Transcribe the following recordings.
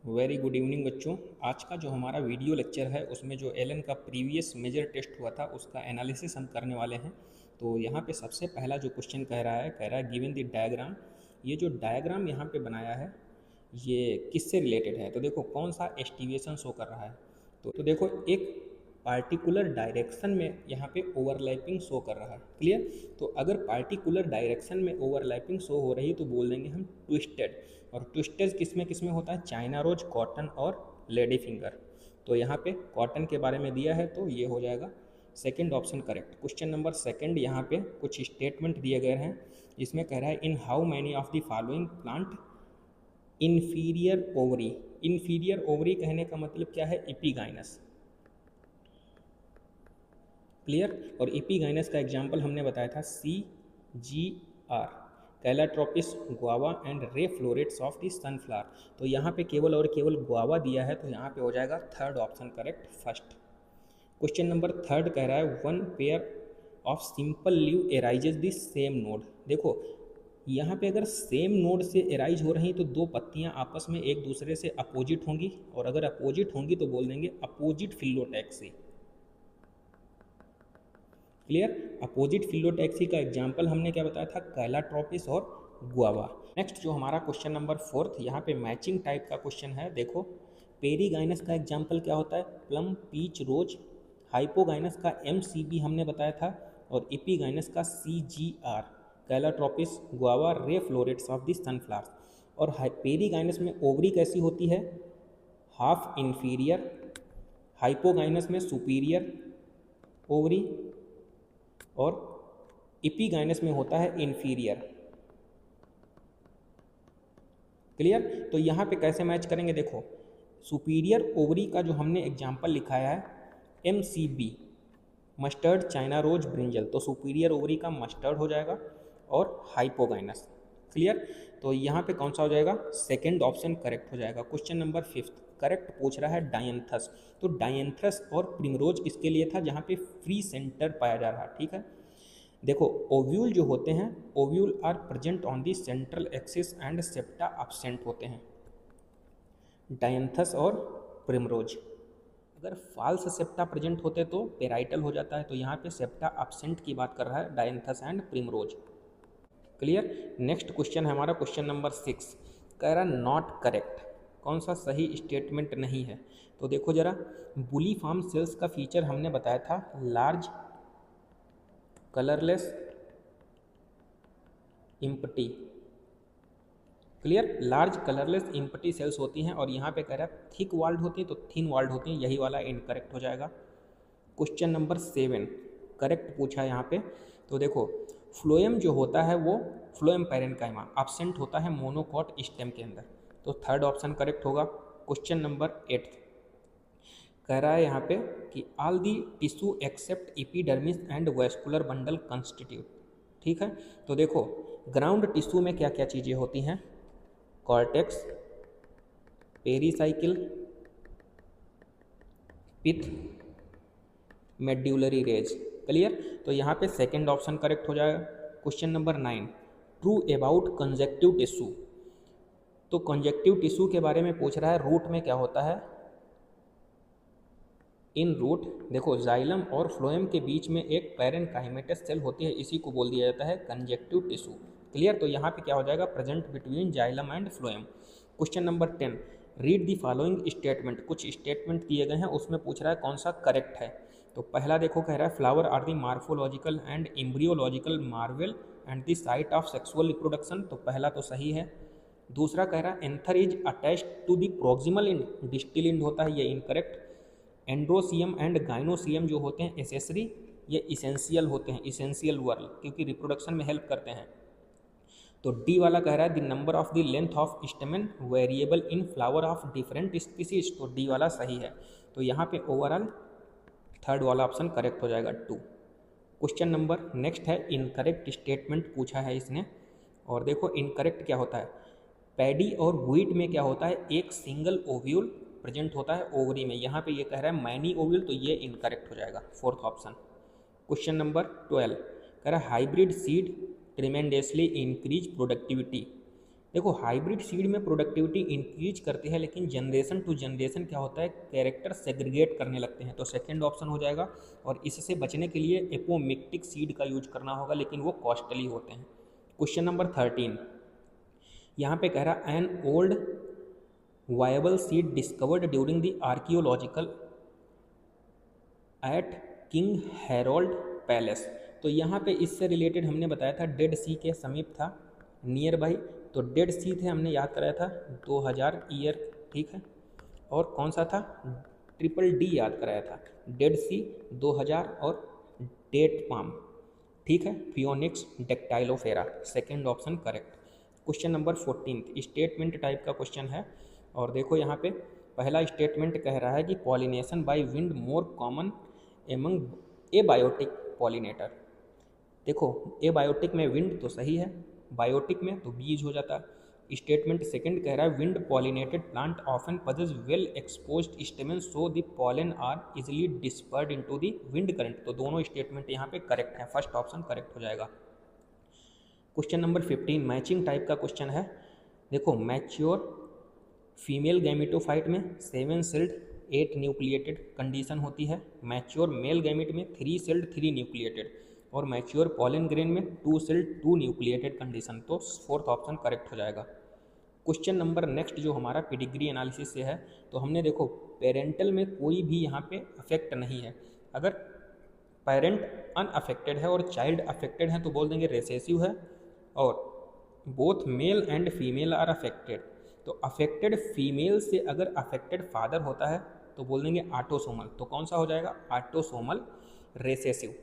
Very good evening बच्चों। आज का जो हमारा वीडियो लेक्चर है उसमें जो एलन का प्रीवियस मेजर टेस्ट हुआ था उसका एनालिसिस हम करने वाले हैं। तो यहाँ पे सबसे पहला जो क्वेश्चन कह रहा है गिवन द डायग्राम। ये जो डायग्राम यहाँ पे बनाया है ये किससे रिलेटेड है? तो देखो कौन सा एस्टिवेशन शो कर रहा है। तो देखो एक पार्टिकुलर डायरेक्शन में यहाँ पे ओवरलैपिंग शो कर रहा है। क्लियर? तो अगर पार्टिकुलर डायरेक्शन में ओवरलैपिंग शो हो रही तो बोल देंगे हम ट्विस्टेड। और ट्विस्टेड किस में होता है? चाइना रोज, कॉटन और लेडी फिंगर। तो यहाँ पे कॉटन के बारे में दिया है तो ये हो जाएगा second option correct. Question number second, यहाँ पे कुछ स्टेटमेंट दिए गए हैं। इसमें कह रहा है in how many of the following plant inferior ovary. Inferior ovary कहने का मतलब क्या है? इपीगाइनस। क्लियर? और इपीगाइनस का एग्जाम्पल हमने बताया था CGR, calotropis guava and ray florets of the sunflower. तो यहाँ पे केवल और केवल गुआवा दिया है तो यहाँ पे हो जाएगा third option correct, first. Question number third कह रहा है one pair of simple leave arises the same node. देखो यहाँ पे अगर सेम नोड से एराइज हो रही तो दो पत्तियाँ आपस में एक दूसरे से अपोजिट होंगी, और अगर अपोजिट होंगी तो बोल देंगे opposite phyllotaxy. Clear? Opposite phyllotaxy का एग्जाम्पल हमने क्या बताया था? कैलाट्रोपिस और गुआवा। नेक्स्ट जो हमारा क्वेश्चन नंबर फोर्थ, यहाँ पे मैचिंग टाइप का क्वेश्चन है। देखो पेरीगाइनस का एग्जाम्पल क्या होता है? Plum, peach, rose. हाइपोगाइनस का MCB हमने बताया था, और इपीगाइनस का CGR, calotropis guava ray florets of the sunflowers. और पेरीगाइनस में ओवरी कैसी होती है? Half inferior. हाइपोगाइनस में सुपीरियर ओवरी, और इपीगाइनस में होता है इन्फीरियर। क्लियर? तो यहाँ पे कैसे मैच करेंगे? देखो सुपीरियर ओवरी का जो हमने एग्जाम्पल लिखाया है MCB, mustard, China rose, brinjal. तो सुपीरियर ओवरी का मस्टर्ड हो जाएगा और हाइपोगाइनस। क्लियर? तो यहाँ पे कौन सा हो जाएगा? सेकंड ऑप्शन करेक्ट हो जाएगा। क्वेश्चन नंबर फिफ्थ करेक्ट पूछ रहा है डायंथस। तो डायंथस और प्रिमरोज इसके लिए था जहाँ पे फ्री सेंटर पाया जा रहा है। ठीक है? देखो ओव्यूल जो होते हैं, ovule are present on the central axis and septa absent होते हैं, डायंथस और प्रिमरोज। अगर फाल्स सेप्टा प्रेजेंट होते तो पेराइटल हो जाता है। तो यहाँ पे सेप्टा absent की बात कर रहा है dianthus and primrose. Clear? Next question है हमारा क्वेश्चन नंबर 6, कह रहा नॉट करेक्ट। कौन सा सही स्टेटमेंट नहीं है? तो देखो जरा, बुलीफॉर्म सेल्स का फीचर हमने बताया था large, colourless, empty. Clear? Large colourless empty cells होती हैं, और यहाँ पे कह रहा है थिक वॉल्ड होती है तो थिन वॉल्ड होती हैं। यही वाला इनकरेक्ट हो जाएगा। क्वेश्चन नंबर 7 करेक्ट पूछा है यहाँ पे। तो देखो फ्लोएम जो होता है वो फ्लोएम पैरेन्काइमा एब्सेंट होता है मोनोकॉट स्टेम के अंदर। तो थर्ड ऑप्शन करेक्ट होगा। क्वेश्चन नंबर 8 कह रहा है यहाँ पे कि all the tissue except epidermis and vascular bundle constitute. ठीक है? तो देखो ग्राउंड टिश्यू में क्या क्या चीज़ें होती हैं? कॉर्टेक्स, पेरीसाइकिल, पिथ, मेड्यूलरी रेज। क्लियर? तो यहाँ पे सेकंड ऑप्शन करेक्ट हो जाएगा। Question number 9 true about conjunctive tissue. तो कंजक्टिव टिश्यू के बारे में पूछ रहा है रूट में क्या होता है? इन रूट देखो जाइलम और फ्लोएम के बीच में एक पैरेन्काइमेटस सेल होती है, इसी को बोल दिया जाता है कंजक्टिव टिश्यू। क्लियर? तो यहाँ पे क्या हो जाएगा? Present between xylem and phloem. Question number 10 read the following statement. कुछ स्टेटमेंट दिए गए हैं, उसमें पूछ रहा है कौन सा करेक्ट है। तो पहला देखो कह रहा है flower are the morphological and embryological marvel and the site of sexual reproduction. तो पहला तो सही है। दूसरा कह रहा है anther is attached to the proximal end, distal end होता है, ये इनकरेक्ट। एंड्रोसियम एंड गाइनोसियम जो होते हैं एसेसरी, ये इसेंशियल होते हैं, इसेंशियल वर्ल, क्योंकि रिप्रोडक्शन में हेल्प करते हैं। तो डी वाला कह रहा है the number of the length of stamen variable in flower of different species. तो डी वाला सही है। तो यहाँ पे ओवरऑल थर्ड वाला ऑप्शन करेक्ट हो जाएगा 2। क्वेश्चन नंबर नेक्स्ट है इनकरेक्ट स्टेटमेंट पूछा है इसने। और देखो इनकरेक्ट क्या होता है? पैडी और व्हीट में क्या होता है? एक सिंगल ओव्यूल प्रेजेंट होता है ओवरी में। यहाँ पे ये कह रहा है मैनी ओव्यूल, तो ये इनकरेक्ट हो जाएगा, फोर्थ ऑप्शन। क्वेश्चन नंबर 12 कह रहा है hybrid seed tremendously increase productivity. देखो हाइब्रिड सीड में प्रोडक्टिविटी इंक्रीज करती है, लेकिन जनरेशन टू जनरेशन क्या होता है, कैरेक्टर सेग्रीगेट करने लगते हैं, तो सेकेंड ऑप्शन हो जाएगा। और इससे बचने के लिए एपोमिक्टिक सीड का यूज करना होगा, लेकिन वो कॉस्टली होते हैं। क्वेश्चन नंबर 13 यहाँ पे कह रहा an old viable seed discovered during the archaeological at king Harold palace. तो यहाँ पे इससे रिलेटेड हमने बताया था डेड सी के समीप था, नियर बाई। तो डेड सी थे, हमने याद कराया था 2000 ईयर, ठीक है। और कौन सा था, ट्रिपल डी याद कराया था, डेड सी 2000 और डेट पाम, ठीक है, phoenix dactylifera, second option correct. Question number 14 statement type का क्वेश्चन है। और देखो यहाँ पे पहला स्टेटमेंट कह रहा है कि pollination by wind more common among abiotic pollinator. देखो एबायोटिक में विंड तो सही है, बायोटिक में तो बीज हो जाता। स्टेटमेंट सेकंड कह रहा है wind pollinated plant often possess well exposed stamen so the pollen are easily dispersed into the wind current. तो दोनों स्टेटमेंट यहाँ पे करेक्ट है, फर्स्ट ऑप्शन करेक्ट हो जाएगा। क्वेश्चन नंबर 15 मैचिंग टाइप का क्वेश्चन है। देखो मैच्योर फीमेल गैमेटोफाइट में 7 सेल्ड 8 न्यूक्लिएटेड कंडीशन होती है, मैच्योर मेल गैमेट में 3 सेल्ड 3 न्यूक्लिएटेड, और मैच्योर पॉलन ग्रेन में 2 सेल्ड 2 न्यूक्लिएटेड कंडीशन। तो फोर्थ ऑप्शन करेक्ट हो जाएगा। क्वेश्चन नंबर नेक्स्ट जो हमारा पेडिग्री एनालिसिस से है, तो हमने देखो पेरेंटल में कोई भी यहाँ पे अफेक्ट नहीं है। अगर पेरेंट अनअफेक्टेड है और चाइल्ड अफेक्टेड है तो बोल देंगे रेसेसिव है, और both male and female are affected. तो अफेक्टेड फीमेल से अगर अफेक्टेड फादर होता है तो बोल देंगे ऑटोसोमल। तो कौन सा हो जाएगा, ऑटोसोमल रेसेसिव।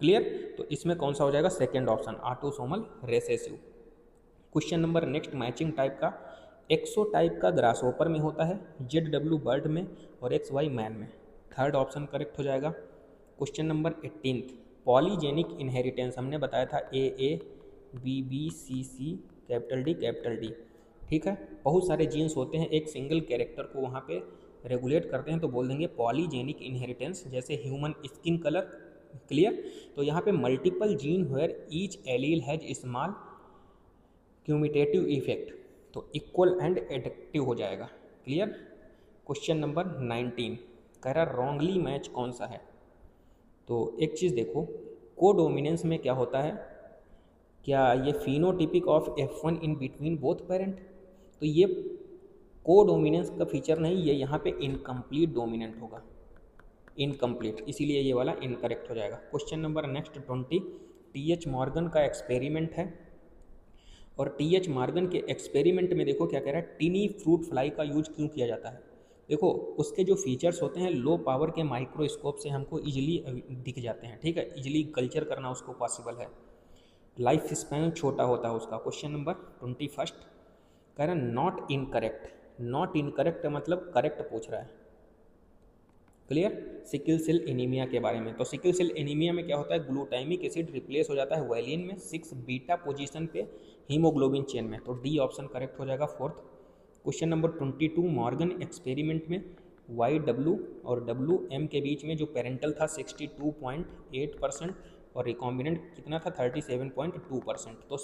क्लियर, तो इसमें कौन सा हो जाएगा, second option autosomal recessive. Question number next matching type का, एक्सो टाइप का ग्रासहोपर में होता है, ZW बर्ड में और XY मैन में, थर्ड ऑप्शन करेक्ट हो जाएगा। क्वेश्चन नंबर 18 पॉलीजेनिक इनहेरिटेंस हमने बताया था AA BBCC कैपिटल D, ठीक है। बहुत सारे जीन्स होते हैं, एक सिंगल कैरेक्टर को वहाँ पे रेगुलेट करते हैं, तो बोल देंगे पॉलीजेनिक इनहेरिटेंस, जैसे ह्यूमन स्किन कलर। क्लियर, तो यहाँ पे multiple gene where each allele has small cumulative effect, तो इक्वल एंड एडिक्टिव हो जाएगा। क्लियर। क्वेश्चन नंबर 19 कह रहा रॉन्गली मैच कौन सा है। तो एक चीज़ देखो, कोडोमिनेंस में क्या होता है, क्या ये phenotypic of F1 in between both parent, तो ये कोडोमिनेंस का फीचर नहीं, ये यहाँ पे इनकम्प्लीट डोमिनेंट होगा, इनकम्प्लीट, इसीलिए ये वाला इनकरेक्ट हो जाएगा। Question number next 20 TH Morgan का एक्सपेरिमेंट है, और TH मॉर्गन के एक्सपेरिमेंट में देखो क्या कह रहा है, टिनी फ्रूट फ्लाई का यूज क्यों किया जाता है। देखो उसके जो फीचर्स होते हैं लो पावर के माइक्रोस्कोप से हमको इजीली दिख जाते हैं, ठीक है, इजीली कल्चर करना उसको पॉसिबल है, लाइफ स्पैन छोटा होता है उसका। क्वेश्चन नंबर 21 कह रहा है नॉट इनकरेक्ट, नॉट इनकरेक्ट मतलब करेक्ट पूछ रहा है। क्लियर, सिकल सेल एनीमिया के बारे में। तो सिकल सेल एनीमिया में क्या होता है, ग्लूटामिक एसिड रिप्लेस हो जाता है वैलिन में 6 बीटा पोजीशन पे हीमोग्लोबिन चेन में, तो डी ऑप्शन करेक्ट हो जाएगा fourth. Question number 22 Morgan experiment में YW और WM के बीच में जो पेरेंटल था 62.8% और रिकॉम्बिनेंट कितना था 37.2%। तो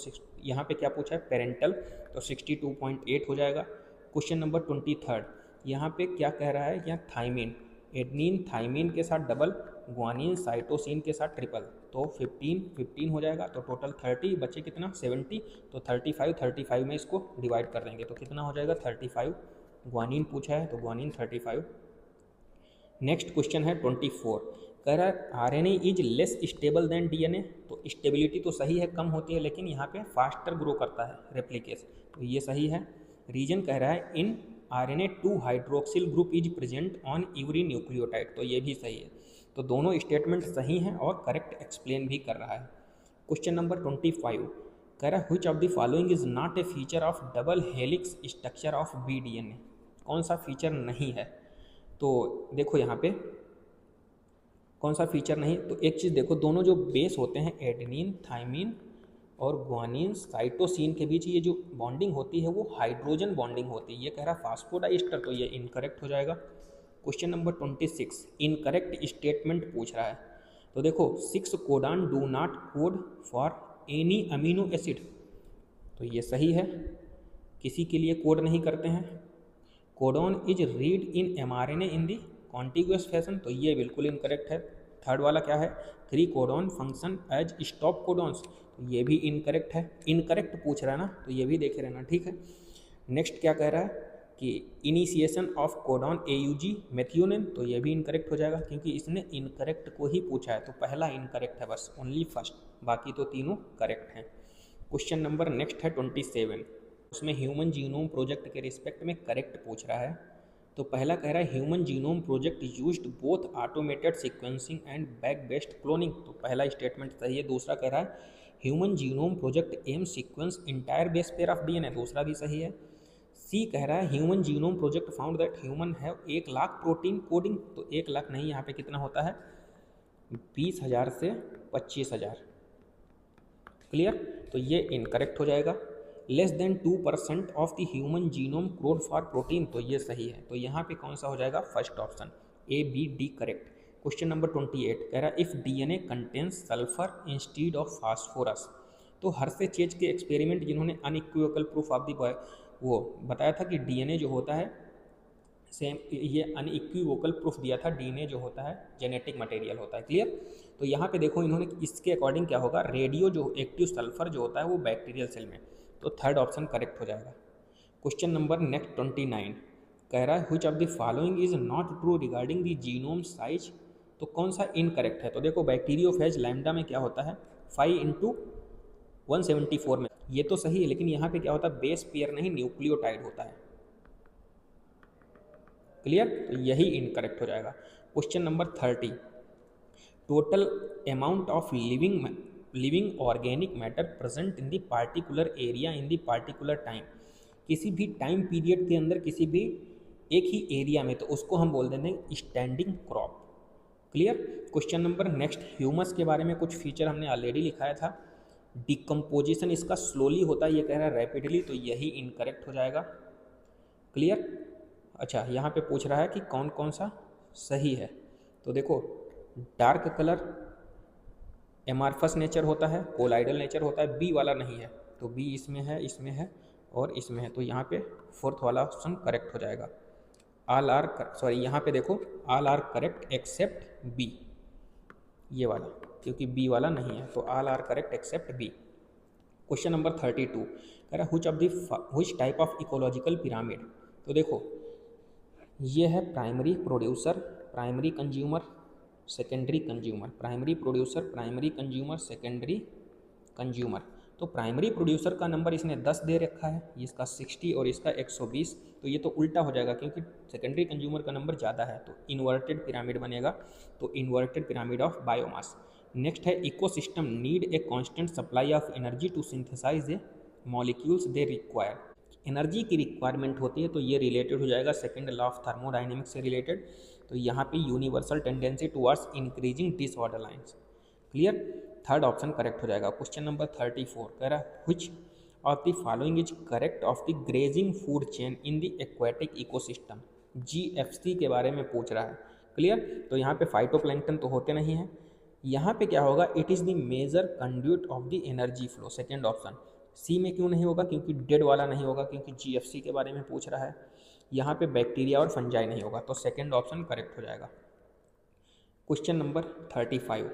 यहाँ पे क्या पूछा है, पेरेंटल, तो 62.8 हो जाएगा। क्वेश्चन नंबर 23 यहाँ पे क्या कह रहा है, यहाँ थाइमिन, एडनिन थाइमिन के साथ डबल, ग्वानिन साइटोसिन के साथ ट्रिपल, तो 15 हो जाएगा। तो टोटल 30 बचे कितना 70, तो 35 में इसको डिवाइड कर देंगे तो कितना हो जाएगा 35। ग्वानिन पूछा है तो ग्वानिन 35। नेक्स्ट क्वेश्चन है 24 कह रहा है RNA is less stable then DNA। तो स्टेबिलिटी तो सही है, कम होती है, लेकिन यहाँ पे फास्टर ग्रो करता है रेप्लिकेस, तो ये सही है। रीजन कह रहा है इन RNA 2 hydroxyl group is present on every nucleotide, तो ये भी सही है। तो दोनों स्टेटमेंट सही हैं और करेक्ट एक्सप्लेन भी कर रहा है। क्वेश्चन नंबर 25 कह रहा है which of the following is not A feature of double helix structure of BDNA, कौन सा फीचर नहीं है। तो देखो यहाँ पे कौन सा फीचर नहीं, तो एक चीज़ देखो, दोनों जो बेस होते हैं एडेनिन थाइमिन और ग्वानिन साइटोसिन के बीच ये जो बॉन्डिंग होती है वो हाइड्रोजन बॉन्डिंग होती है। ये कह रहा है फास्फोडाइस्टर, तो ये इनकरेक्ट हो जाएगा। क्वेश्चन नंबर 26 इनकरेक्ट स्टेटमेंट पूछ रहा है। तो देखो 6 codon do not code for any amino acid, तो ये सही है। किसी के लिए कोड नहीं करते हैं। Codon is read in mRNA in the contiguous fashion, तो ये बिल्कुल इनकरेक्ट है। थर्ड वाला क्या है, 3 codon function as stop codons, तो ये भी इनकरेक्ट है। इनकरेक्ट पूछ रहा है ना, तो ये भी देखे रहना, ठीक है। नेक्स्ट क्या कह रहा है कि initiation of codon AUG methionine, तो ये भी इनकरेक्ट हो जाएगा क्योंकि इसने इनकरेक्ट को ही पूछा है, तो पहला इनकरेक्ट है बस, ओनली फर्स्ट, बाकी तो तीनों करेक्ट हैं। क्वेश्चन नंबर नेक्स्ट है 27, उसमें ह्यूमन जीनोम प्रोजेक्ट के रिस्पेक्ट में करेक्ट पूछ रहा है। तो पहला कह रहा है human genome project used both automated sequencing and back based cloning, तो पहला स्टेटमेंट सही है। दूसरा कह रहा है human genome project aim sequence entire base pair of DNA, दूसरा भी सही है। सी कह रहा है human genome project found that human have 1,00,000 protein coding, तो 1,00,000 नहीं, यहाँ पे कितना होता है 20,000 से 25,000। क्लियर, तो ये इनकरेक्ट हो जाएगा। Less than 2% of the human genome code for protein, तो ये सही है। तो यहाँ पे कौन सा हो जाएगा, first option ABD correct. Question number 28 कह रहा है if DNA contains sulphur instead of phosphorus, तो हर्षे-चेज के एक्सपेरिमेंट जिन्होंने अनइक्विवोकल प्रूफ ऑफ द वो बताया था कि DNA जो होता है सेम, ये अनइक्विवोकल प्रूफ दिया था, DNA जो होता है जेनेटिक मटेरियल होता है। क्लियर, तो यहाँ पे देखो इन्होंने इसके अकॉर्डिंग क्या होगा, रेडियो जो एक्टिव सल्फर जो होता है वो बैक्टीरियल सेल में, तो थर्ड ऑप्शन करेक्ट हो जाएगा। क्वेश्चन नंबर नेक्स्ट 29 कह रहा है which of the following is not true regarding the genome size, तो कौन सा इनकरेक्ट है। तो देखो बैक्टीरियोफेज लैम्डा में क्या होता है 5 × 174 में, ये तो सही है, लेकिन यहाँ पे क्या होता है बेस पेयर नहीं न्यूक्लियोटाइड होता है। क्लियर, तो यही इनकरेक्ट हो जाएगा। Question number 30 total amount of living organic matter present in the particular area in the particular time, किसी भी टाइम पीरियड के अंदर किसी भी एक ही एरिया में, तो उसको हम बोल देते हैं standing crop. Clear, question number next humus के बारे में कुछ फीचर हमने ऑलरेडी लिखाया था। डिकम्पोजिशन इसका स्लोली होता है, ये कह रहा है रैपिडली, तो यही इनकरेक्ट हो जाएगा। क्लियर, अच्छा यहाँ पे पूछ रहा है कि कौन कौन सा सही है, तो देखो डार्क कलर एमार्फस नेचर होता है, कोलाइडल नेचर होता है, बी वाला नहीं है, तो बी इसमें है और इसमें है, तो यहाँ पे फोर्थ वाला ऑप्शन करेक्ट हो जाएगा। ऑल आर सॉरी यहाँ पे देखो all are correct except B, ये वाला, क्योंकि बी वाला नहीं है, तो all are correct except B. Question number 32 कह रहा है which type of ecological pyramid, तो देखो ये है primary producer, primary consumer, secondary consumer, primary producer, primary consumer, secondary consumer. तो प्राइमरी प्रोड्यूसर का नंबर इसने 10 दे रखा है, इसका 60 और इसका 120, तो ये तो उल्टा हो जाएगा क्योंकि सेकेंडरी कंज्यूमर का नंबर ज़्यादा है, तो इन्वर्टेड पिरामिड बनेगा, तो inverted pyramid of biomass. Next है ecosystem need a constant supply of energy to synthesize a molecules they require, energy की रिक्वायरमेंट होती है, तो ये रिलेटेड हो जाएगा सेकंड लॉ ऑफ थर्मोडाइनमिक्स से रिलेटेड, तो यहाँ पे universal tendency towards increasing disorder lines. Clear, third option correct हो जाएगा। क्वेश्चन नंबर 34 कह रहा है which of the following is correct of the grazing food chain in the aquatic ecosystem, GFC के बारे में पूछ रहा है। क्लियर, तो यहाँ पे फाइटोप्लैंक्टन तो होते नहीं हैं, यहाँ पे क्या होगा it is the major conduit of the energy flow, second option. C में क्यों नहीं होगा, क्योंकि डेड वाला नहीं होगा, क्योंकि GFC के बारे में पूछ रहा है। यहाँ पे बैक्टीरिया और फंजाई नहीं होगा, तो सेकेंड ऑप्शन करेक्ट हो जाएगा। क्वेश्चन नंबर 35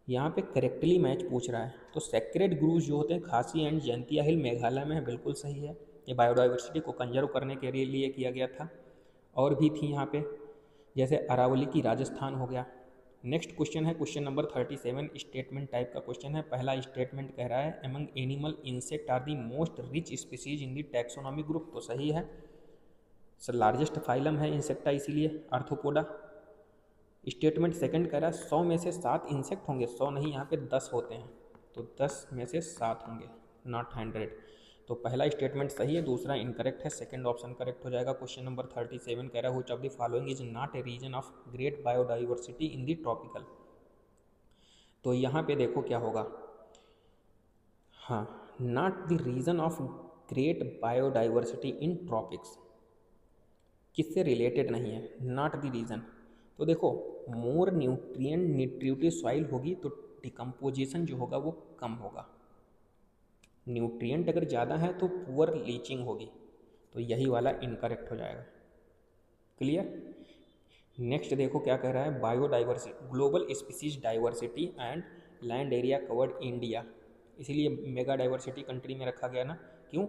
यहाँ पे करेक्टली मैच पूछ रहा है, तो सेक्रेड ग्रूव्स जो होते हैं खासी एंड जयंतिया हिल मेघालय में है, बिल्कुल सही है। ये बायोडाइवर्सिटी को कंजर्व करने के लिए किया गया था, और भी थी यहाँ पे, जैसे अरावली की राजस्थान हो गया। नेक्स्ट क्वेश्चन है क्वेश्चन नंबर 37, स्टेटमेंट टाइप का क्वेश्चन है। पहला स्टेटमेंट कह रहा है among animal insect are the most rich species in the taxonomy group, तो सही है। लार्जेस्ट फाइलम है इंसेक्टा, इसीलिए आर्थ्रोपोडा। स्टेटमेंट सेकंड कह रहा है 100 में से 7 इंसेक्ट होंगे, 100 नहीं यहाँ पे 10 होते हैं, तो 10 में से 7 होंगे, नॉट 100। तो पहला स्टेटमेंट सही है, दूसरा इनकरेक्ट है, सेकंड ऑप्शन करेक्ट हो जाएगा। क्वेश्चन नंबर 37 कह रहा है which of the following is not a reason of great biodiversity in the tropical, तो यहाँ पे देखो क्या होगा, हाँ not the reason of great biodiversity in tropics, किससे रिलेटेड नहीं है, नॉट द रीजन। तो देखो मोर न्यूट्रिएंट न्यूट्रिटिव सॉइल होगी तो डिकम्पोजिशन जो होगा वो कम होगा। न्यूट्रिएंट अगर ज़्यादा है तो पुअर लीचिंग होगी, तो यही वाला इनकरेक्ट हो जाएगा। क्लियर। नेक्स्ट देखो क्या कह रहा है, biodiversity, global species diversity and land area covered India, इसीलिए मेगा डाइवर्सिटी कंट्री में रखा गया ना, क्यों?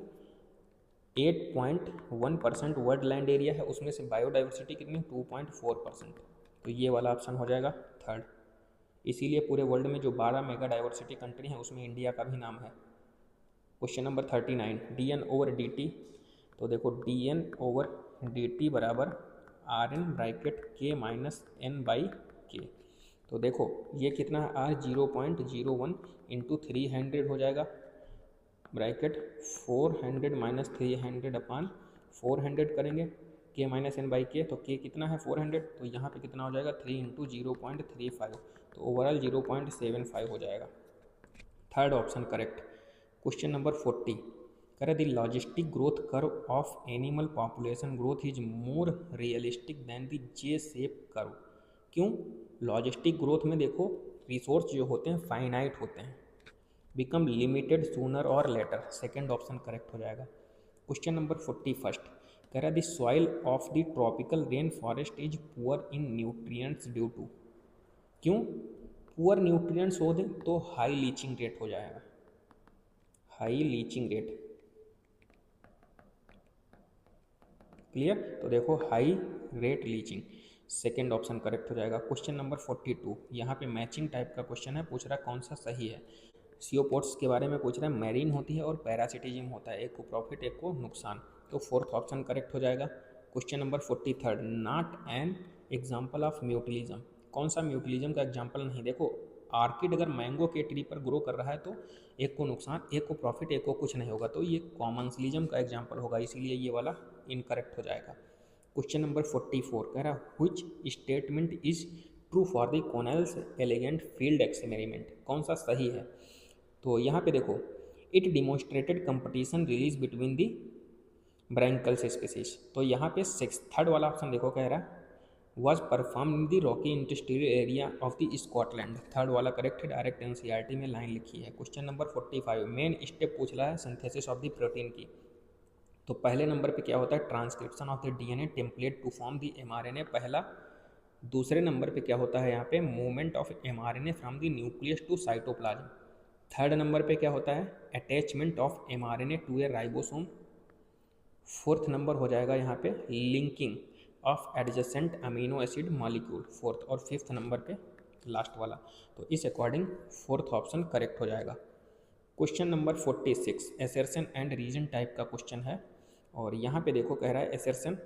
8.1% वर्ल्ड लैंड एरिया है, उसमें से बायोडाइवर्सिटी कितनी, 2.4%, तो ये वाला ऑप्शन हो जाएगा थर्ड। इसीलिए पूरे वर्ल्ड में जो 12 मेगा डाइवर्सिटी कंट्री हैं उसमें इंडिया का भी नाम है। Question number 39, D N over D T, तो देखो D N over D T बराबर r N bracket K minus N by K, तो देखो ये कितना है, आर 0.01 इंटू 300 हो जाएगा, ब्रैकेट 400 माइनस 300 अपान 400 करेंगे, के माइनस एन बाई के, तो के कितना है 400, तो यहाँ पे कितना हो जाएगा 3 इंटू 0.35, तो ओवरऑल 0.75 हो जाएगा। Third option correct. Question number 40, कह रहे the logistic growth curve of animal population growth is more realistic than the J shape curve, क्यों? लॉजिस्टिक ग्रोथ में देखो रिसोर्स जो होते हैं फाइनाइट होते हैं, बिकम लिमिटेड सूनर और लेटर, सेकेंड ऑप्शन करेक्ट हो जाएगा। क्वेश्चन नंबर 41, कह रहा है the soil of the tropical rain forest is poor in nutrients due to, क्यों? पुअर न्यूट्रिएंट्स हो दें तो हाई लीचिंग रेट हो जाएगा, हाई लीचिंग रेट। क्लियर, तो देखो high rate leaching, second option correct हो जाएगा। क्वेश्चन नंबर 42, यहाँ पे मैचिंग टाइप का क्वेश्चन है, पूछ रहा है कौन सा सही है। सीओपोड्स के बारे में पूछ रहा है, मैरीन होती है और पैरासिटिज्म होता है, एक को प्रॉफिट एक को नुकसान, तो फोर्थ ऑप्शन करेक्ट हो जाएगा। Question number 43, not an example of mutualism, कौन सा म्यूटिलिज्म का एग्जाम्पल नहीं, देखो आर्किड अगर मैंगो के ट्री पर ग्रो कर रहा है तो एक को नुकसान एक को प्रॉफिट एक को कुछ नहीं होगा, तो ये कॉमन्सलिज्म का एग्जाम्पल होगा, इसीलिए ये वाला इनकरेक्ट हो जाएगा। क्वेश्चन नंबर 44, कह रहा है which statement is true for the Connell's elegant field experiment, कौन सा सही है, तो यहाँ पे देखो it demonstrated competition release between the barnacles species, तो यहाँ पे थर्ड वाला ऑप्शन देखो कह रहा है was performed in the rocky industrial area of the Scotland, third वाला करेक्ट है, डायरेक्ट एनसीईआरटी में लाइन लिखी है। क्वेश्चन नंबर 45, मेन स्टेप पूछ रहा है सिंथेसिस ऑफ द प्रोटीन की, तो पहले नंबर पे क्या होता है, transcription of the DNA template to form the mRNA पहला, दूसरे नंबर पे क्या होता है यहाँ पे movement of mRNA from the nucleus to cytoplasm, third number पे क्या होता है attachment of mRNA to a ribosome, fourth number हो जाएगा यहाँ पे linking of adjacent amino acid molecule, fourth, और फिफ्थ नंबर पे लास्ट वाला, तो इस अकॉर्डिंग फोर्थ ऑप्शन करेक्ट हो जाएगा। Question number 46, assertion and reason type का क्वेश्चन है, और यहाँ पे देखो कह रहा है एसर्शन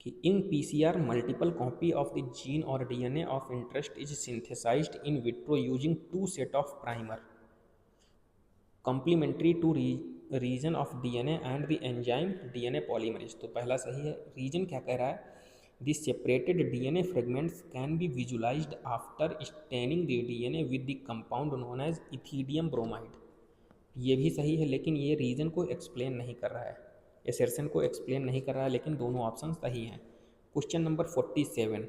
कि in PCR multiple copy of the gene और DNA of interest is synthesized in vitro using two set of primer complementary to region of DNA and the enzyme DNA polymerase, तो पहला सही है। रीजन क्या कह रहा है, the separated DNA fragments can be visualized after staining the DNA with the compound known as ethidium bromide, ये भी सही है, लेकिन ये रीजन को एक्सप्लेन नहीं कर रहा है, एसर्शन को एक्सप्लेन नहीं कर रहा है, लेकिन दोनों ऑप्शन सही हैं। क्वेश्चन नंबर 47,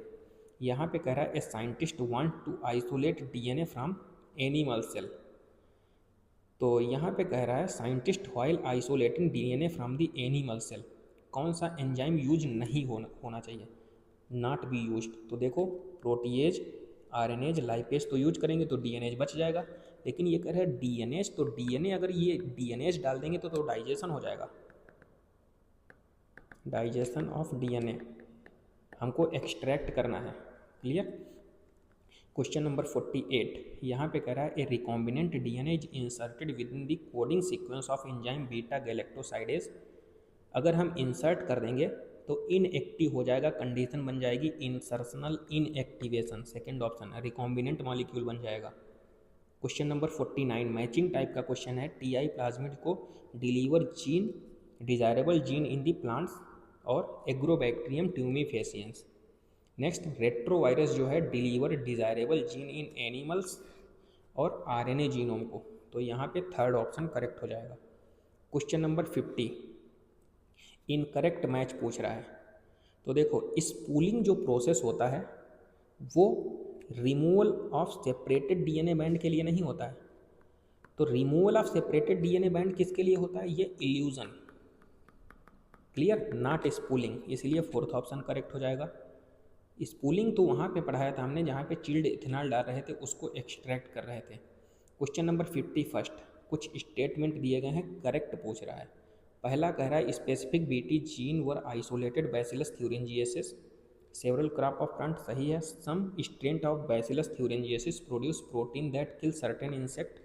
यहाँ पे कह रहा है a scientist want to isolate DNA from animal cell, तो यहाँ पे कह रहा है scientist while isolating DNA from the animal cell, कौन सा एंजाइम यूज नहीं होना चाहिए, नॉट बी यूज्ड, तो देखो प्रोटीएज, आरएनएज, लाइपेज तो यूज करेंगे तो डीएनएज बच जाएगा, लेकिन ये कह रहा है डीएनएज, तो डीएनए अगर ये डीएनएज डाल देंगे तो डाइजेशन हो जाएगा, डाइजेशन ऑफ डीएनए हमको एक्सट्रैक्ट करना है। क्लियर। क्वेश्चन नंबर 48, यहाँ पे कह रहा है a recombinant DNA is inserted within the coding sequence of enzyme beta galactosidase, अगर हम इंसर्ट कर देंगे तो इनएक्टिव हो जाएगा, कंडीशन बन जाएगी insertional inactivation, second option recombinant molecule बन जाएगा। क्वेश्चन नंबर 49, मैचिंग टाइप का क्वेश्चन है, टीआई प्लाज्मिड को deliver gene desirable gene in the plants और एग्रोबैक्टीरियम ट्यूमीफेसियंस, नेक्स्ट रेट्रोवायरस जो है deliver desirable gene in animals और आरएनए जीनोम को, तो यहाँ पे थर्ड ऑप्शन करेक्ट हो जाएगा। क्वेश्चन नंबर 50, इनकरेक्ट मैच पूछ रहा है, तो देखो इस पूलिंग जो प्रोसेस होता है वो removal of separated DNA band के लिए नहीं होता है, तो removal of separated DNA band किसके लिए होता है? ये इल्यूजन। क्लियर, नॉट स्पूलिंग, इसलिए फोर्थ ऑप्शन करेक्ट हो जाएगा। स्पूलिंग तो वहाँ पे पढ़ाया था हमने जहाँ पे चिल्ड इथेनॉल डाल रहे थे, उसको एक्सट्रैक्ट कर रहे थे। क्वेश्चन नंबर 51, कुछ स्टेटमेंट दिए गए हैं, करेक्ट पूछ रहा है। पहला कह रहा है specific BT gene were isolated bacillus thuringiensis, several crop of plant, सही है। Some strain of bacillus thuringiensis produce protein that kill certain insect,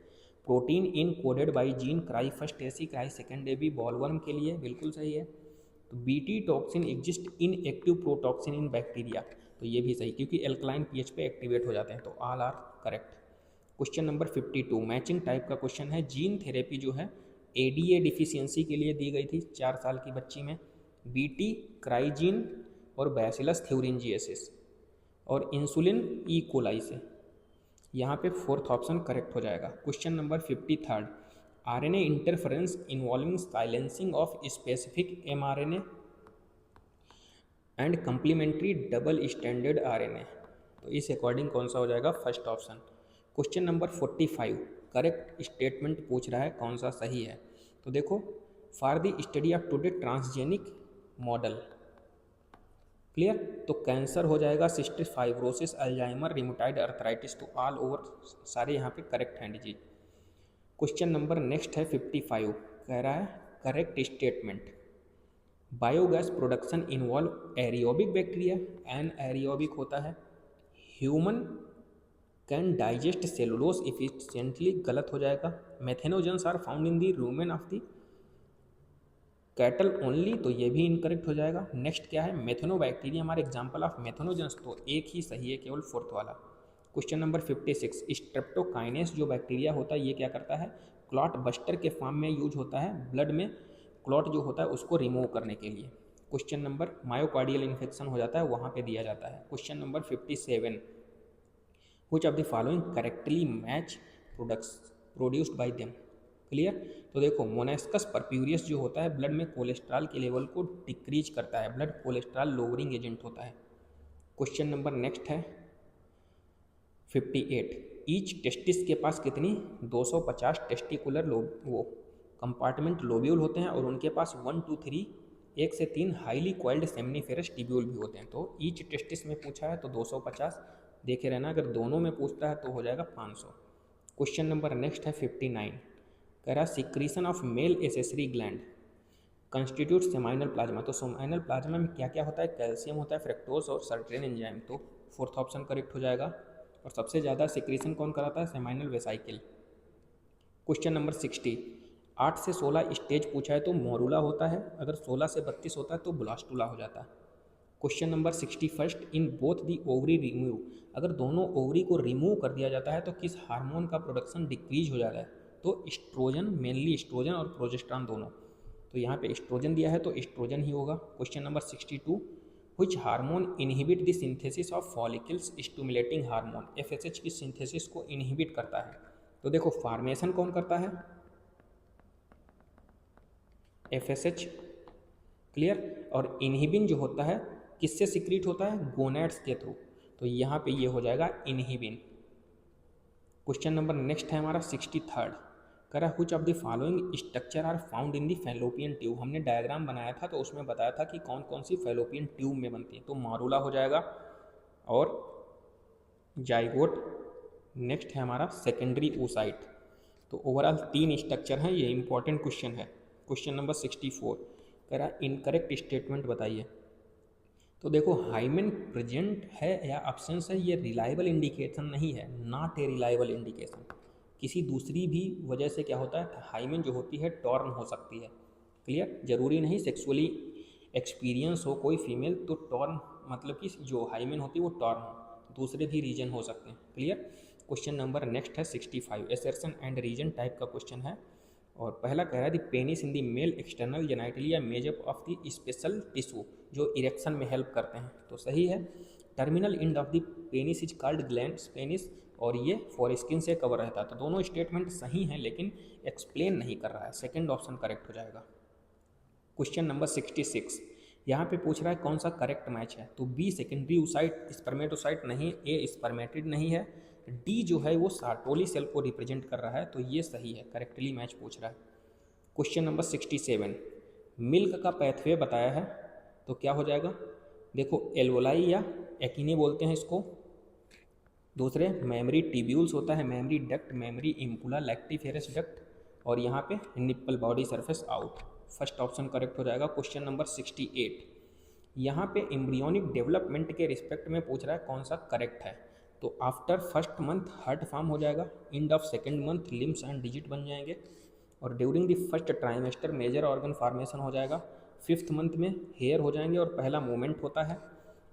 protein encoded by gene cry first AC cry second AB bollworm के लिए, बिल्कुल सही है। तो BT toxin exist in active protoxin in bacteria, तो ये भी सही क्योंकि एल्कलाइन पीएच पे एक्टिवेट हो जाते हैं, तो all are correct. Question number 52 matching type का क्वेश्चन है। जीन थेरेपी जो है एडीए डिफिशियंसी के लिए दी गई थी 4 साल की बच्ची में, बीटी क्राइजीन और बैसिलस thuringiensis और इंसुलिन ई कोलाई से। यहाँ पे फोर्थ ऑप्शन करेक्ट हो जाएगा। Question number 53 RNA interference involving silencing of specific mRNA and complementary double standard RNA, तो इस अकॉर्डिंग कौन सा हो जाएगा? First option. Question number 45 correct statement पूछ रहा है, कौन सा सही है? तो देखो, for the study of today transgenic model, clear, तो कैंसर हो जाएगा, cystic fibrosis, Alzheimer, rheumatoid arthritis, तो ऑल ओवर सारे यहाँ पे करेक्ट हैं डिजीज। क्वेश्चन नंबर नेक्स्ट है 55, कह रहा है correct statement, biogas production involve aerobic bacteria, anaerobic होता है, human can digest cellulose efficiently, गलत हो जाएगा, methanogens are found in the rumen of the cattle only, तो ये भी इनकरेक्ट हो जाएगा। नेक्स्ट क्या है? मेथेनोबैक्टीरिया हमारे एग्जाम्पल ऑफ मेथेनोजेंस, तो एक ही सही है, केवल फोर्थ वाला। क्वेश्चन नंबर 56 स्ट्रेप्टोकाइनेस जो बैक्टीरिया होता है ये क्या करता है? क्लॉट बस्टर के फॉर्म में यूज होता है, ब्लड में क्लॉट जो होता है उसको रिमूव करने के लिए। क्वेश्चन नंबर मायोकार्डियल इन्फेक्शन हो जाता है वहाँ पे दिया जाता है। Question number 57 which of the following correctly match products produced by them, clear, तो देखो मोनेस्कस परप्यूरियस जो होता है ब्लड में कोलेस्ट्रॉल के लेवल को डिक्रीज करता है, ब्लड कोलेस्ट्रॉल लोअरिंग एजेंट होता है। क्वेश्चन नंबर नेक्स्ट है 58 ईच टेस्टिस के पास कितनी? 250 टेस्टिकुलर वो कंपार्टमेंट लोब्यूल होते हैं और उनके पास 1 2 3 1 से 3 हाईली क्वाइल्ड सेमनीफेरस टिब्यूल भी होते हैं। तो ईच टेस्टिस में पूछा है तो 250 देखे रहना, अगर दोनों में पूछता है तो हो जाएगा 500। क्वेश्चन नंबर नेक्स्ट है 59, कह रहा secretion of male accessory gland constitute seminal plasma, तो सेमाइनल प्लाज्मा में क्या क्या होता है? कैल्शियम होता है, फ्रक्टोज और सर्टेन एंजाइम, तो फोर्थ ऑप्शन करेक्ट हो जाएगा। और सबसे ज़्यादा सिक्रीशन कौन कराता है? Seminal vesicle. क्वेश्चन नंबर 60 8 से 16 स्टेज पूछा है तो मोरुला होता है, अगर 16 से 32 होता है तो ब्लास्टुला हो जाता है। Question number 61 in both the ovary remove, अगर दोनों ओवरी को रिमूव कर दिया जाता है तो किस हार्मोन का प्रोडक्शन डिक्रीज हो जाता है? तो एस्ट्रोजन, मेनली एस्ट्रोजन और प्रोजेस्टेरॉन दोनों, तो यहाँ पे एस्ट्रोजन दिया है तो एस्ट्रोजन ही होगा। Question number 62 which hormone inhibit the synthesis of follicles stimulating hormone, FSH की सिंथेसिस को इनहिबिट करता है। तो देखो फॉर्मेशन कौन करता है? एफएसएच, क्लियर, और इनहिबिन जो होता है किससे सिक्रीट होता है? गोनैड्स के थ्रू, तो यहाँ पे ये हो जाएगा इनहिबिन। क्वेश्चन नंबर नेक्स्ट है हमारा 63, कह रहा which of the following structure are found in the fallopian tube, हमने डायग्राम बनाया था तो उसमें बताया था कि कौन कौन सी फैलोपियन ट्यूब में बनती है, तो मारूला हो जाएगा और जाइगोट। नेक्स्ट है हमारा सेकेंडरी oocyte, तो ओवरऑल 3 स्ट्रक्चर हैं, ये इंपॉर्टेंट क्वेश्चन है। क्वेश्चन नंबर 64, कह रहा इनकरेक्ट स्टेटमेंट बताइए। तो देखो हाइमेन प्रेजेंट है या अब्सेंस है, ये रिलायबल इंडिकेशन नहीं है, नॉट ए रिलायबल इंडिकेशन। किसी दूसरी भी वजह से क्या होता है, हाइमेन जो होती है टॉर्न हो सकती है, क्लियर, जरूरी नहीं सेक्सुअली एक्सपीरियंस हो कोई फीमेल तो टॉर्न मतलब कि जो हाइमेन होती है वो टॉर्न हो, दूसरे भी रीजन हो सकते हैं, क्लियर। क्वेश्चन नंबर नेक्स्ट है 65 एसर्शन एंड रीजन टाइप का क्वेश्चन है, और पहला कह रहा है the penis in the male external genitalia या made up of the special tissue जो इरेक्शन में हेल्प करते हैं, तो सही है। Terminal end of the penis is called glands penis, और ये फॉरस्किन से कवर रहता है, तो दोनों स्टेटमेंट सही हैं लेकिन एक्सप्लेन नहीं कर रहा है, सेकंड ऑप्शन करेक्ट हो जाएगा। क्वेश्चन नंबर 66 यहाँ पे पूछ रहा है कौन सा करेक्ट मैच है, तो बी सेकेंडरी oocyte स्पर्मेटोसाइट नहीं, ए स्पर्मेटिड नहीं है, सी डी जो है वो सार्टोली सेल को रिप्रेजेंट कर रहा है, तो ये सही है, करेक्टली मैच पूछ रहा है। क्वेश्चन नंबर 67, मिल्क का पैथवे बताया है, तो क्या हो जाएगा, देखो एल्वोलाई या एकिने बोलते हैं इसको, दूसरे मेमरी टिब्यूल्स होता है, mammary duct, mammary ampulla, lactiferous duct, और यहाँ पे nipple body surface out. First option correct हो जाएगा। क्वेश्चन नंबर 68, यहाँ पे एम्ब्रियोनिक डेवलपमेंट के रिस्पेक्ट में पूछ रहा है कौन सा करेक्ट है, तो after first month heart form हो जाएगा, end of second month limbs and digit बन जाएंगे, और during the first trimester major organ formation हो जाएगा, फिफ्थ मंथ में हेयर हो जाएंगे और पहला मूवमेंट होता है,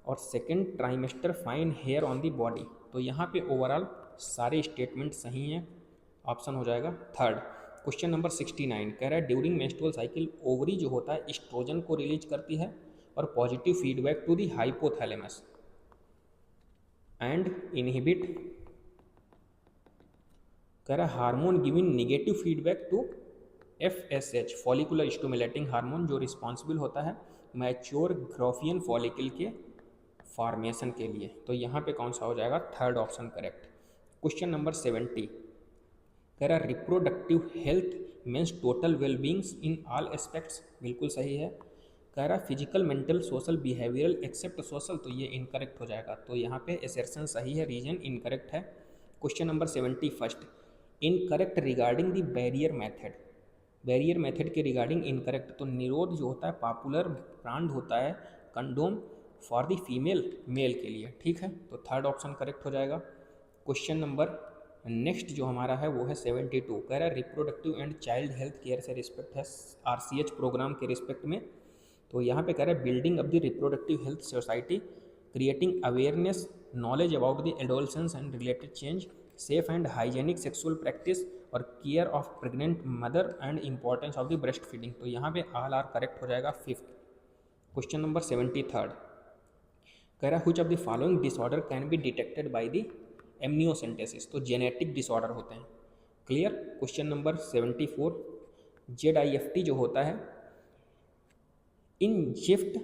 और second trimester fine hair on the body. तो यहाँ पे ओवरऑल सारे स्टेटमेंट सही हैं, ऑप्शन हो जाएगा थर्ड। क्वेश्चन नंबर 69 कह रहा है ड्यूरिंग मेंस्ट्रुअल साइकिल ओवरी जो होता है एस्ट्रोजन को रिलीज करती है और positive feedback to the hypothalamus and inhibit, कह रहा है hormone giving negative feedback to FSH follicular stimulating hormone, जो रिस्पॉन्सिबल होता है मैच्योर ग्रोफियन फॉलिकल के फॉर्मेशन के लिए। तो यहाँ पे कौन सा हो जाएगा, third option correct. Question number 70 कह रहा है reproductive health means total wellbeings in all aspects, बिल्कुल सही है। कह रहा है physical mental social behavioural except social, तो ये इनकरेक्ट हो जाएगा, तो यहाँ पे एसर्शन सही है, रीजन इनकरेक्ट है। Question number 71 incorrect regarding the barrier method, barrier method के रिगार्डिंग इनकरेक्ट, तो निरोध जो होता है पॉपुलर ब्रांड होता है condom for the female male के लिए, ठीक है, तो थर्ड ऑप्शन करेक्ट हो जाएगा। क्वेश्चन नंबर नेक्स्ट जो हमारा है वो है 72, कह रहा है reproductive and child health care से रिस्पेक्ट है RCH प्रोग्राम के रिस्पेक्ट में, तो यहाँ पे कह रहा है building up the reproductive health society, creating awareness knowledge about the adolescence and related change, safe and hygienic sexual practice और care of pregnant mother and importance of the breast feeding, तो यहाँ पे ऑल आर करेक्ट हो जाएगा fifth. Question number 73 कह रहा है which of the following disorder can be detected by the amniocentesis, तो जेनेटिक डिसऑर्डर होते हैं, क्लियर। क्वेश्चन नंबर 74 ZIFT जो होता है inject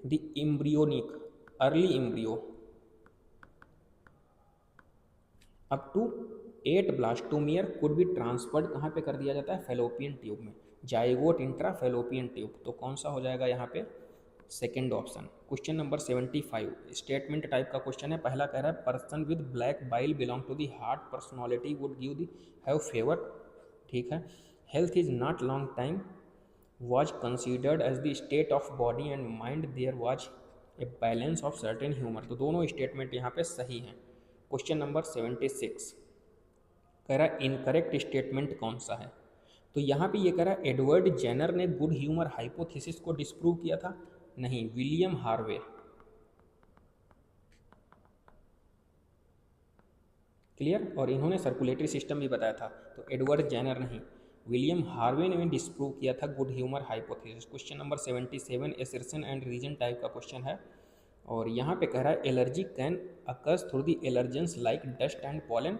the embryonic early embryo up to 8 blastomere could be transferred, कहाँ पे कर दिया जाता है, फेलोपियन ट्यूब में, जाइगोट इंट्रा फेलोपियन ट्यूब, तो कौन सा हो जाएगा यहाँ पे, second option. Question number 75 statement type का क्वेश्चन है, पहला कह रहा है person with black bile belong to the heart personality would give the have favour, ठीक है, health is not long time was considered as the state of body and mind, there was a balance of certain humor, तो दोनों statement यहाँ पे सही हैं। Question number 76 कह रहा है इनकरेक्ट स्टेटमेंट कौन सा है, तो यहाँ पे ये कह रहा है एडवर्ड जेनर ने गुड ह्यूमर हाइपोथेसिस को डिस्प्रूव किया था, नहीं, विलियम हार्वे, क्लियर, और इन्होंने सर्कुलेटरी सिस्टम भी बताया था, तो एडवर्ड जेनर नहीं, विलियम हार्वे ने डिस्प्रूव किया था good humour hypothesis. Question number 77 assertion and reason type का क्वेश्चन है, और यहाँ पे कह रहा है allergy can occurs through the allergens like dust and pollen,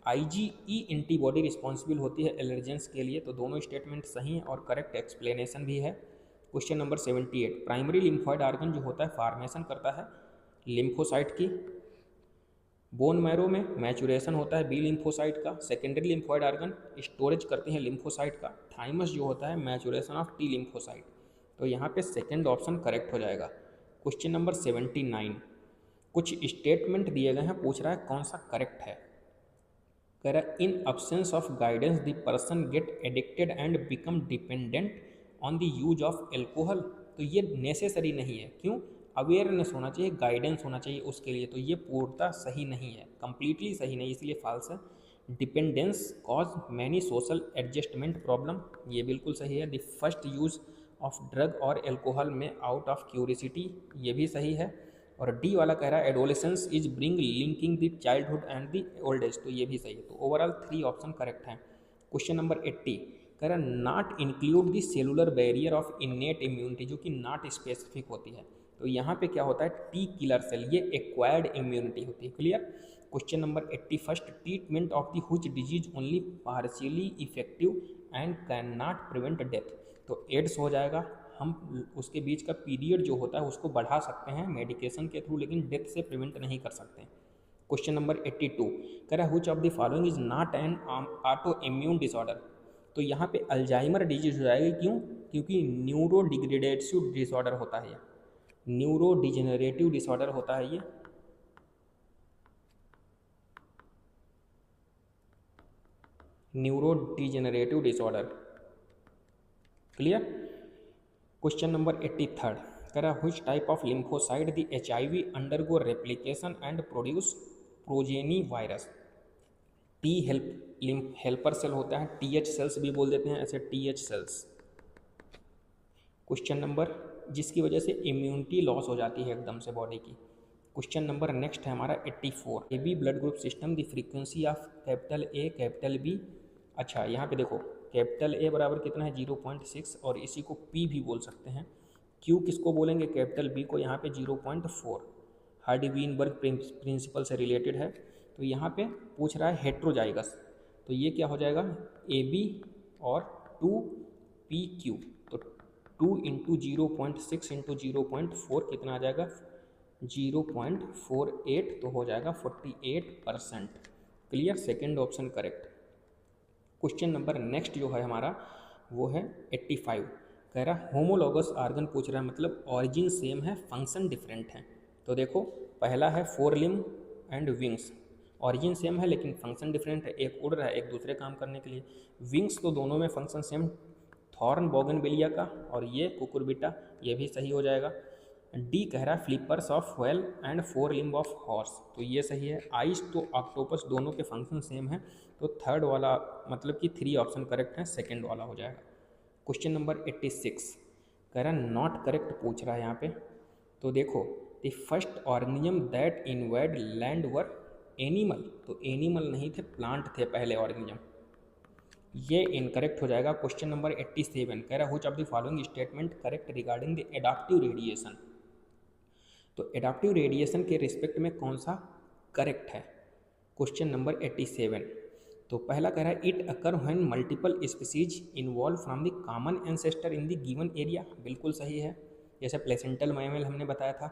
IgE antibody responsible होती है एलर्जेंस के लिए, तो दोनों स्टेटमेंट सही हैं और करेक्ट एक्सप्लेनेशन भी है। Question number 78 primary lymphoid organ जो होता है फॉर्मेशन करता है लिम्फोसाइट की, बोन मैरो में मैचुरेशन होता है बी लिम्फोसाइट का, सेकेंडरी लिम्फॉइड आर्गन स्टोरेज करते हैं लिम्फोसाइट का, थाइमस जो होता है मैचुरेशन ऑफ T लिम्फोसाइट, तो यहाँ पे सेकेंड ऑप्शन करेक्ट हो जाएगा। क्वेश्चन नंबर 79 कुछ स्टेटमेंट दिए गए हैं, पूछ रहा है कौन सा करेक्ट है, कह रहा है इन absence of guidance the person get addicted and become dependent on the use of alcohol, तो ये नेसेसरी नहीं है, क्यों, अवेयरनेस होना चाहिए, गाइडेंस होना चाहिए उसके लिए, तो ये पूर्णतः सही नहीं है, कंप्लीटली सही नहीं, इसलिए फॉल्स है। Dependence cause many social adjustment problem, ये बिल्कुल सही है। The first use of drug और एल्कोहल में आउट ऑफ क्यूरियोसिटी, ये भी सही है। और डी वाला कह रहा है adolescence is bring linking the childhood and the old age, तो ये भी सही है, तो ओवरऑल 3 ऑप्शन करेक्ट हैं। क्वेश्चन नंबर 80 कह रहा है not include the cellular barrier of innate immunity, जो कि नॉट स्पेसिफिक होती है, तो यहाँ पे क्या होता है T किलर सेल, ये एक्वायर्ड इम्यूनिटी होती है, clear. Question number 81 treatment of the which disease only partially effective and can not prevent death, तो एड्स हो जाएगा, हम उसके बीच का पीरियड जो होता है उसको बढ़ा सकते हैं मेडिकेशन के थ्रू, लेकिन डेथ से प्रिवेंट नहीं कर सकते। क्वेश्चन नंबर 82 कह रहा है which of the following is not an auto immune disorder. तो यहाँ पे अल्जाइमर डिजीज हो जाएगी, क्यों? क्योंकि न्यूरो डिग्रेडेटिव डिसऑर्डर होता है ये, न्यूरो डिजेनरेटिव डिसऑर्डर होता है ये। Neuro degenerative disorder, clear. Question number 83 कह रहा है which type of lymphocyte the HIV undergo replication and produce progeny virus. T helper cell होता है, TH सेल्स भी बोल देते हैं ऐसे, TH सेल्स। क्वेश्चन नंबर जिसकी वजह से इम्यूनिटी लॉस हो जाती है एकदम से बॉडी की। क्वेश्चन नंबर नेक्स्ट है हमारा 84 AB blood group system the frequency of capital A capital B। अच्छा यहाँ पे देखो कैपिटल A बराबर कितना है 0.6 और इसी को P भी बोल सकते हैं। Q किसको बोलेंगे? कैपिटल B को, यहाँ पे 0.4 हार्डी-वीनबर्ग प्रिंसिपल से रिलेटेड है। तो यहाँ पे पूछ रहा है हेट्रोजाइगस, तो ये क्या हो जाएगा AB और 2PQ, तो 2 इंटू 0.6 इंटू 0.4 कितना आ जाएगा 0.48, तो हो जाएगा 48%। Clear, second option correct. Question number next जो है हमारा वो है 85 कह रहा है होमोलॉगस आर्गन पूछ रहा है, मतलब ऑरिजिन सेम है फंक्शन डिफरेंट है। तो देखो पहला है 4 limb and wings, origin same है लेकिन फंक्शन डिफरेंट है, एक उड़ रहा है एक दूसरे काम करने के लिए। विंग्स तो दोनों में फंक्शन सेम, थॉर्न बोगनविलिया का, और ये कुकुरबिटा, ये भी सही हो जाएगा। डी कह रहा है flippers of whale and 4 limb of horse, तो ये सही है। आइस तो ऑक्टोपस दोनों के फंक्शन सेम है, तो थर्ड वाला मतलब कि 3 ऑप्शन करेक्ट है, सेकेंड वाला हो जाएगा। क्वेश्चन नंबर 86 कह रहा है नॉट करेक्ट पूछ रहा है यहाँ पे। तो देखो the first organism that invade land were animal, तो एनिमल नहीं थे, प्लांट थे पहले ऑर्गेनिज्म, ये इनकरेक्ट हो जाएगा। क्वेश्चन नंबर 87 कह रहा है which of the following statement correct regarding the adaptive radiation. तो एडाप्टिव रेडिएशन के रिस्पेक्ट में कौन सा करेक्ट है? क्वेश्चन नंबर 87, तो पहला कह रहा है it occur when multiple species involve from the common ancestor in the given area, बिल्कुल सही है, जैसे प्लेसेंटल मैमल हमने बताया था।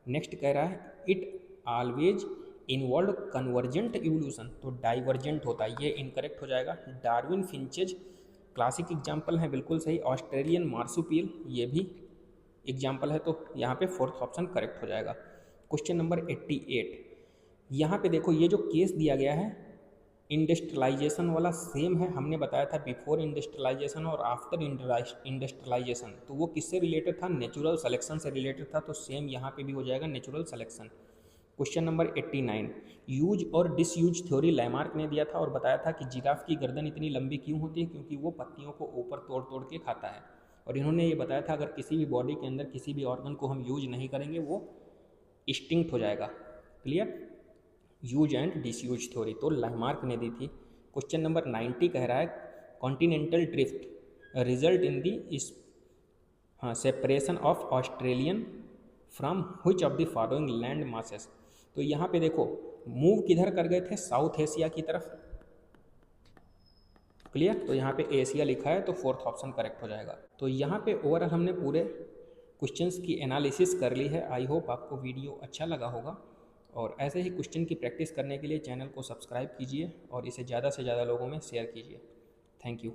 नेक्स्ट कह रहा है it always involve convergent evolution, तो डाइवर्जेंट होता है, ये इनकरेक्ट हो जाएगा। डार्विन फिंचेज क्लासिक एग्जाम्पल है, बिल्कुल सही। ऑस्ट्रेलियन मार्सुपियल ये भी एग्जाम्पल है, तो यहाँ पे फोर्थ ऑप्शन करेक्ट हो जाएगा। क्वेश्चन नंबर 88, यहाँ पे देखो ये जो केस दिया गया है इंडस्ट्रियलाइजेशन वाला सेम है, हमने बताया था बिफोर इंडस्ट्रियलाइजेशन और आफ्टर इंडस्ट्रियलाइजेशन, तो वो किससे रिलेटेड था? नेचुरल सिलेक्शन से रिलेटेड था, तो सेम यहाँ पे भी हो जाएगा natural selection. Question number 89, use और डिसयूज थ्योरी लैमार्क ने दिया था और बताया था कि जिराफ की गर्दन इतनी लंबी क्यों होती है, क्योंकि वो पत्तियों को ऊपर तोड़ तोड़ के खाता है। और इन्होंने ये बताया था अगर किसी भी बॉडी के अंदर किसी भी ऑर्गन को हम यूज नहीं करेंगे वो एक्सटिंक्ट हो जाएगा। Clear, use and disuse theory तो लैमार्क ने दी थी। क्वेश्चन नंबर 90 कह रहा है continental drift result in the separation of Australian from which of the following land masses. तो यहाँ पे देखो मूव किधर कर गए थे? साउथ एशिया की तरफ। क्लियर, तो यहाँ पे एशिया लिखा है, तो फोर्थ ऑप्शन करेक्ट हो जाएगा। तो यहाँ पे ओवरऑल हमने पूरे क्वेश्चंस की एनालिसिस कर ली है। आई होप आपको वीडियो अच्छा लगा होगा, और ऐसे ही क्वेश्चन की प्रैक्टिस करने के लिए चैनल को सब्सक्राइब कीजिए और इसे ज़्यादा से ज़्यादा लोगों में शेयर कीजिए। Thank you.